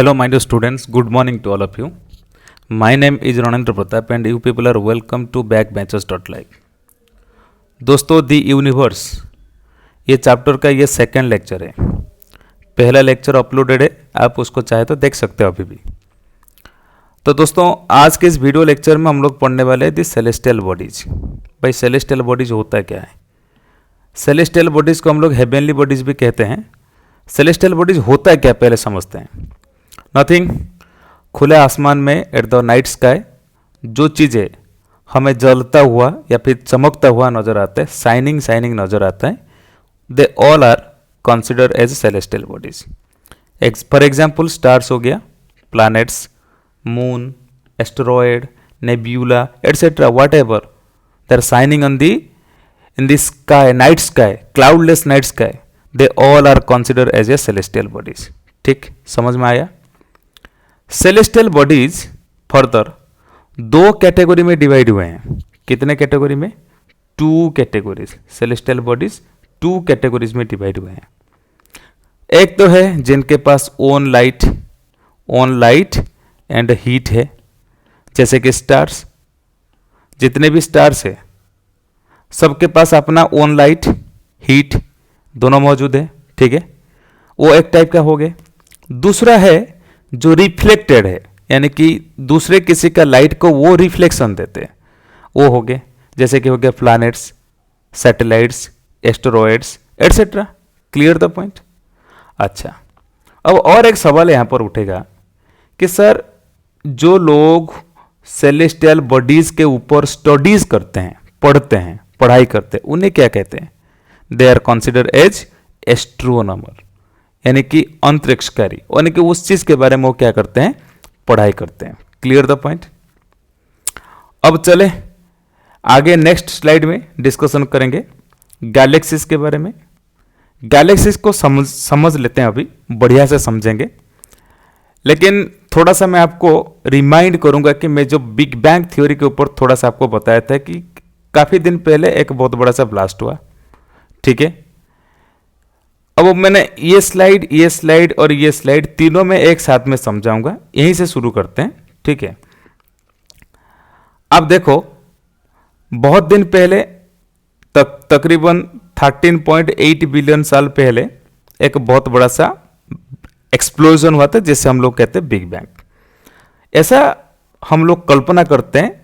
Hello, my dear students. Good morning to all of you. My name is Ranendra Pratap, and you people are welcome to backbenchers.live. दोस्तों, दी universe ये chapter का ये second lecture है. पहला lecture uploaded है, आप उसको चाहे तो देख सकते हो अभी भी. तो दोस्तों, आज के इस वीडियो लेक्चर में हम लोग पढ़ने वाले हैं दी सेलेस्टियल बॉडीज. भाई सेलेस्टियल बॉडीज होता क्या है? सेलेस्टियल बॉडीज को हम लोग हेवनली बॉडीज भी कहते हैं. सेलेस्टियल बॉडीज होता क्या पहले समझते हैं. नथिंग, खुले आसमान में एट द नाइट स्काई जो चीज़ें हमें जलता हुआ या फिर चमकता हुआ नजर आता है, शाइनिंग शाइनिंग नजर आता है, they all are consider as celestial bodies. For example stars हो गया, planets, moon, asteroid, nebula etcetera, whatever they are shining on the in the sky, night sky, cloudless night sky, they all are considered as a celestial bodies. ठीक, समझ में आया? Celestial bodies further दो category में divide हुए हैं. कितने category में? Two categories. Celestial bodies two categories में डिवाइड हुए हैं. एक तो है जिनके पास ओन लाइट एंड हीट है, जैसे कि स्टार्स. जितने भी स्टार्स है सबके पास अपना ओन लाइट हीट दोनों मौजूद है. ठीक है, वो एक टाइप का हो गया. दूसरा है जो रिफ्लेक्टेड है, यानी कि दूसरे किसी का लाइट को वो रिफ्लेक्शन देते हैं, वो हो गए. जैसे कि हो गया planets, satellites, asteroids etcetera. Clear the point? अच्छा, अब और एक सवाल यहां पर उठेगा कि सर जो लोग सेलेस्टियल बॉडीज के ऊपर स्टडीज करते हैं, पढ़ते हैं, पढ़ाई करते हैं, उन्हें क्या कहते हैं? They are consider as astronomer, यानी कि अंतरिक्षकारी, यानी कि उस चीज के बारे में वो क्या करते हैं? पढ़ाई करते हैं. Clear the point? अब चले आगे नेक्स्ट स्लाइड में डिस्कशन करेंगे गैलेक्सीज के बारे में. गैलेक्सीज को समझ लेते हैं, अभी बढ़िया से समझेंगे. लेकिन थोड़ा सा मैं आपको रिमाइंड करूंगा कि मैं जो बिग बैंग थ्योरी के ऊपर थोड़ा सा आपको बताया था कि काफी दिन पहले एक बहुत बड़ा सा ब्लास्ट हुआ. ठीक है, अब मैंने ये स्लाइड और ये स्लाइड तीनों में एक साथ में समझाऊंगा. यहीं से शुरू करते हैं. ठीक है, अब देखो बहुत दिन पहले तकरीबन 13.8 बिलियन साल पहले एक बहुत बड़ा सा एक्सप्लोजन हुआ था, जिसे हम लोग कहते हैं बिग बैंग. ऐसा हम लोग कल्पना करते हैं,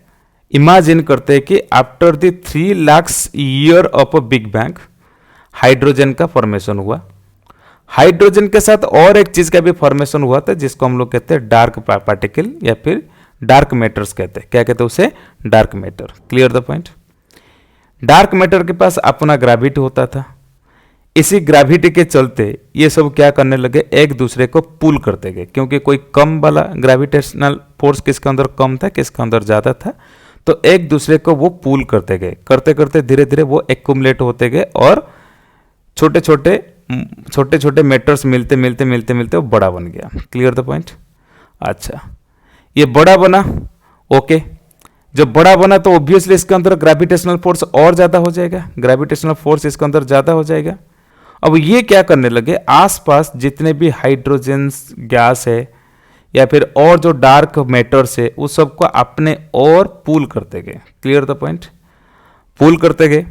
इमेजिन करते हैं कि after the 3 lakh year of a big bang hydrogen का फॉर्मेशन हुआ. हाइड्रोजन के साथ और एक चीज का भी फॉर्मेशन हुआ था, जिसको हम लोग कहते हैं डार्क पार्टिकल या फिर डार्क मैटर्स कहते हैं. क्या कहते हैं उसे? Dark matter. Clear the point? Dark matter के पास अपना ग्रेविटी होता था. इसी ग्रेविटी के चलते ये सब क्या करने लगे? एक दूसरे को पुल करते गए, क्योंकि कोई कम वाला ग्रेविटेशनल फोर्स किसके अंदर कम था, किसके अंदर ज्यादा था, तो एक दूसरे को वो पुल करते गए. करते करते धीरे धीरे वो एक्यूमुलेट होते गए और छोटे छोटे मैटर्स मिलते वो बड़ा बन गया. Clear the point? अच्छा, ये बड़ा बना. ओके, जब बड़ा बना तो ऑब्वियसली इसके अंदर ग्रेविटेशनल फोर्स और ज्यादा हो जाएगा. ग्रेविटेशनल फोर्स इसके अंदर ज्यादा हो जाएगा. अब ये क्या करने लगे? आसपास जितने भी हाइड्रोजन गैस है या फिर और जो डार्क मैटर्स है, उस सबको अपने और पुल करते गए. Clear the point? पुल करते गए.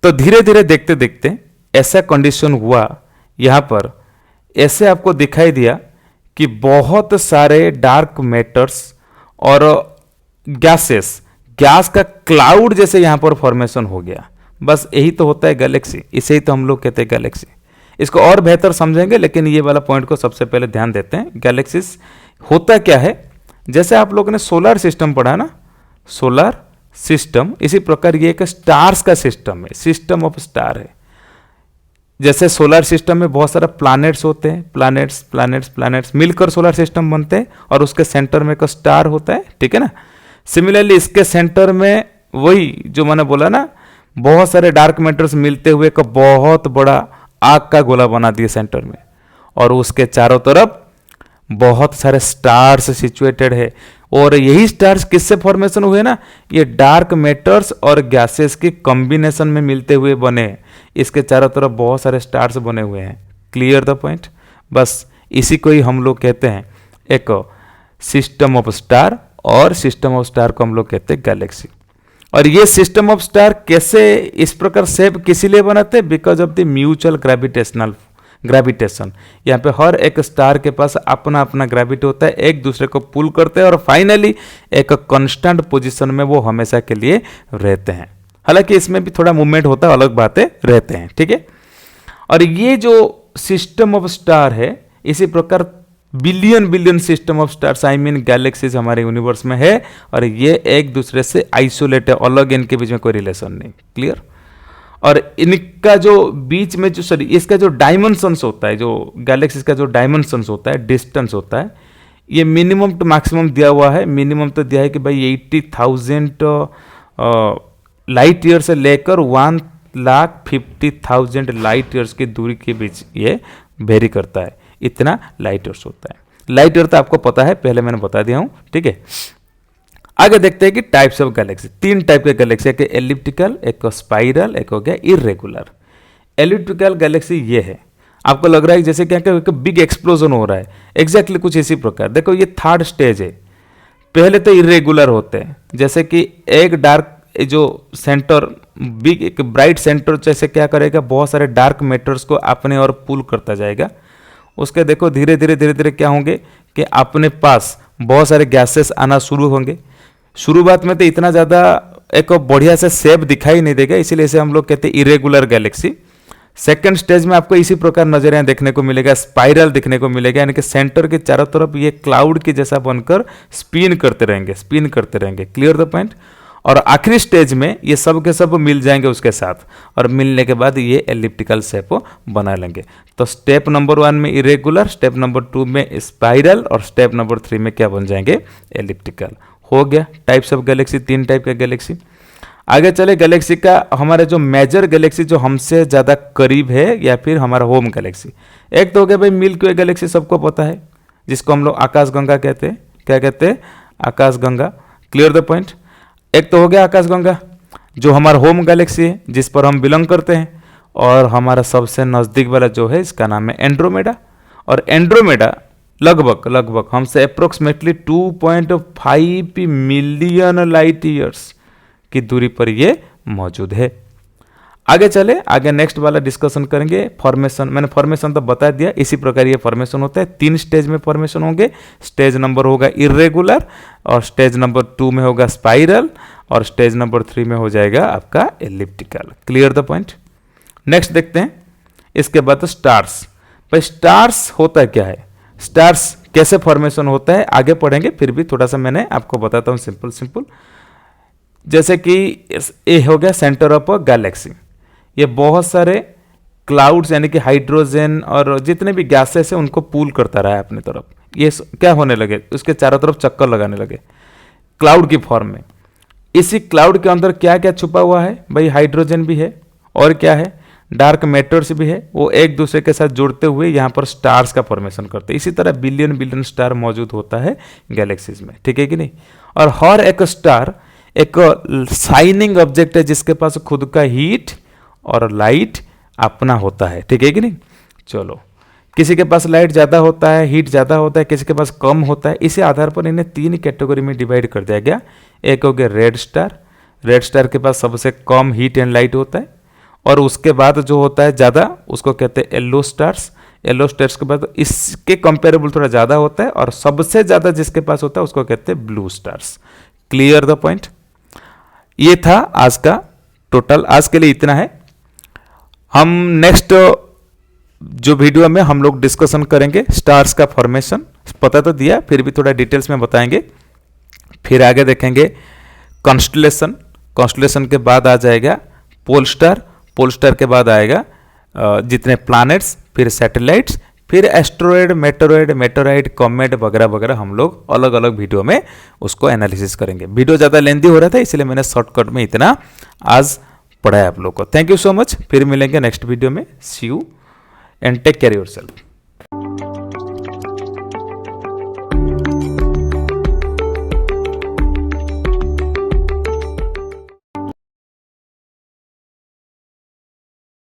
तो धीरे धीरे देखते देखते ऐसा कंडीशन हुआ यहां पर, ऐसे आपको दिखाई दिया कि बहुत सारे डार्क मैटर्स और गैस का क्लाउड जैसे यहां पर फॉर्मेशन हो गया. बस यही तो होता है गैलेक्सी. इसे ही तो हम लोग कहते हैं गैलेक्सी. इसको और बेहतर समझेंगे, लेकिन ये वाला पॉइंट को सबसे पहले ध्यान देते हैं. गैलेक्सीज होता क्या है? जैसे आप लोगों ने सोलर सिस्टम पढ़ा ना, सोलर सिस्टम, इसी प्रकार ये एक स्टार्स का सिस्टम है, सिस्टम ऑफ स्टार है. जैसे सोलर सिस्टम में बहुत सारे प्लैनेट्स होते हैं, प्लैनेट्स मिलकर सोलर सिस्टम बनते हैं, और उसके सेंटर में एक स्टार होता है. ठीक है ना? सिमिलरली इसके सेंटर में वही जो मैंने बोला ना, बहुत सारे डार्क मैटर्स मिलते हुए एक बहुत बड़ा आग का गोला बना दिए सेंटर में, और उसके चारों तरफ बहुत सारे स्टार्स सिचुएटेड है. और यही स्टार्स किससे फॉर्मेशन हुए ना? ये डार्क मैटर्स और गैसेस की कॉम्बिनेशन में मिलते हुए बने. इसके चारों तरफ बहुत सारे स्टार्स बने हुए हैं. Clear the point? बस इसी को ही हम लोग कहते हैं एक सिस्टम ऑफ स्टार, और सिस्टम ऑफ स्टार को हम लोग कहते हैं गैलेक्सी। और ये सिस्टम ऑफ स्टार कैसे इस प्रकार शेप किस लिए बनाते हैं? Because of the mutual gravitation. यहाँ पे हर एक स्टार के पास अपना अपना ग्रेविटी होता है, एक दूसरे को पुल करते हैं और फाइनली एक कांस्टेंट पोजीशन में वो हमेशा के लिए रहते हैं। हालांकि इसमें भी थोड़ा मूवमेंट होता है, अलग बातें रहते हैं, ठीक है। और ये जो सिस्टम ऑफ स्टार है, इसी प्रकार billion billion system of stars, I mean galaxies हमारे यूनिवर्स में है, और ये एक दूसरे से आइसोलेट है, अलग, इनके बीच में कोई रिलेशन नहीं। क्लियर? और इनका जो बीच में जो इसका जो डायमेंशंस होता है, जो गैलेक्सीज का जो डायमेंशंस होता है, डिस्टेंस होता है, ये मिनिमम टू मैक्सिमम दिया हुआ है। मिनिमम तो दिया है कि भाई 80,000 लाइट ईयर से लेकर 1,50,000 लाइट ईयर्स की दूरी के बीच ये वेरी करता है, इतना लाइट ईयर्स होता है। लाइट ईयर तो आपको पता है, पहले मैंने बता दिया हूं, ठीक है। आगे देखते हैं कि टाइप्स ऑफ गैलेक्सी। 3 टाइप के गैलेक्सी, एक एलिप्टिकल, एक स्पाइरल, एक हो गया इरेगुलर। एलिप्टिकल गैलेक्सी ये है, आपको लग रहा है जैसे क्या क्या बिग एक्सप्लोजन हो रहा है, एग्जैक्टली कुछ इसी प्रकार। देखो ये 3rd स्टेज है। पहले तो इरेगुलर होते हैं, जैसे कि एक डार्क जो सेंटर, बिग एक ब्राइट सेंटर जैसे क्या करेगा, बहुत सारे डार्क मैटर्स को अपने और पुल करता जाएगा। उसके देखो धीरे धीरे धीरे धीरे क्या होंगे कि अपने पास बहुत सारे गैसेस आना शुरू होंगे। शुरुआत में तो इतना ज़्यादा एक बढ़िया से शेप दिखाई नहीं देगा, इसीलिए इसे हम लोग कहते हैं इरेगुलर गैलेक्सी। सेकंड स्टेज में आपको इसी प्रकार नजरिया देखने को मिलेगा, स्पाइरल देखने को मिलेगा, यानी कि सेंटर के चारों तरफ ये क्लाउड के जैसा बनकर स्पिन करते रहेंगे, स्पिन करते रहेंगे। Clear the point? और आखिरी स्टेज में ये सब के सब मिल जाएंगे उसके साथ, और मिलने के बाद ये एलिप्टिकल शेप बना लेंगे। तो स्टेप नंबर 1 में इरेगुलर, स्टेप नंबर 2 में स्पाइरल, और स्टेप नंबर 3 में क्या बन जाएंगे? एलिप्टिकल। हो गया टाइप्स ऑफ गैलेक्सी, 3 टाइप के गैलेक्सी। आगे चले गैलेक्सी का, हमारे जो मेजर गैलेक्सी जो हमसे ज़्यादा करीब है, या फिर हमारा होम गैलेक्सी। एक तो हो गया भाई मिल्की वे गैलेक्सी, सबको पता है, जिसको हम लोग आकाशगंगा कहते हैं। क्या कहते हैं? आकाशगंगा। Clear the point? एक तो हो गया आकाशगंगा जो हमारा होम गैलेक्सी है, जिस पर हम बिलोंग करते हैं, और हमारा सबसे नज़दीक वाला जो है इसका नाम है एंड्रोमेडा। और एंड्रोमेडा लगभग हमसे अप्रोक्सीमेटली 2.5 मिलियन लाइट ईयर्स की दूरी पर ये मौजूद है। आगे चले, आगे नेक्स्ट वाला डिस्कशन करेंगे फॉर्मेशन। मैंने फॉर्मेशन तो बता दिया, इसी प्रकार ये फॉर्मेशन होता है। 3 स्टेज में फॉर्मेशन होंगे। स्टेज नंबर होगा इरेगुलर, और स्टेज नंबर 2 में होगा स्पाइरल, और स्टेज नंबर 3 में हो जाएगा आपका elliptical. Clear the point? Next देखते हैं इसके बाद स्टार्स। भाई स्टार्स होता क्या है, स्टार्स कैसे फॉर्मेशन होता है आगे पढ़ेंगे, फिर भी थोड़ा सा मैंने आपको बताता हूँ सिंपल। जैसे कि ये हो गया सेंटर ऑफ गैलेक्सी। ये बहुत सारे क्लाउड्स यानी कि हाइड्रोजन और जितने भी गैसेस हैं उनको पूल करता रहा है अपनी तरफ। ये क्या होने लगे, उसके चारों तरफ चक्कर लगाने लगे क्लाउड की फॉर्म में। इसी क्लाउड के अंदर क्या क्या छुपा हुआ है भाई? हाइड्रोजन भी है, और क्या है? डार्क मैटर्स भी है। वो एक दूसरे के साथ जुड़ते हुए यहाँ पर स्टार्स का फॉर्मेशन करते हैं। इसी तरह बिलियन बिलियन स्टार मौजूद होता है गैलेक्सीज में, ठीक है कि नहीं? और हर एक स्टार एक शाइनिंग ऑब्जेक्ट है, जिसके पास खुद का हीट और लाइट अपना होता है, ठीक है कि नहीं? चलो, किसी के पास लाइट ज़्यादा होता है, हीट ज़्यादा होता है, किसी के पास कम होता है। इसी आधार पर इन्हें 3 कैटेगरी में डिवाइड कर दिया गया। एक हो गया रेड स्टार। रेड स्टार के पास सबसे कम हीट एंड लाइट होता है, और उसके बाद जो होता है ज़्यादा उसको कहते हैं येलो स्टार्स। येलो स्टार्स के बाद इसके कंपेरेबल थोड़ा ज़्यादा होता है, और सबसे ज़्यादा जिसके पास होता है उसको कहते हैं blue stars. Clear the point? ये था आज का टोटल, आज के लिए इतना है। हम नेक्स्ट जो वीडियो में हम लोग डिस्कशन करेंगे स्टार्स का फॉर्मेशन। पता तो दिया, फिर भी थोड़ा डिटेल्स में बताएंगे। फिर आगे देखेंगे कॉन्स्टलेशन। कॉन्स्टलेशन के बाद आ जाएगा पोल स्टार। पोल स्टार के बाद आएगा जितने प्लैनेट्स, फिर सैटेलाइट्स, फिर एस्ट्रॉयड, मेटेरॉयड, कॉमेट वगैरह वगैरह हम लोग अलग अलग वीडियो में उसको एनालिसिस करेंगे। वीडियो ज़्यादा लेंथी हो रहा था, इसलिए मैंने शॉर्टकट में इतना आज पढ़ाया आप लोग को। Thank you so much. फिर मिलेंगे नेक्स्ट वीडियो में। See you and take care yourself.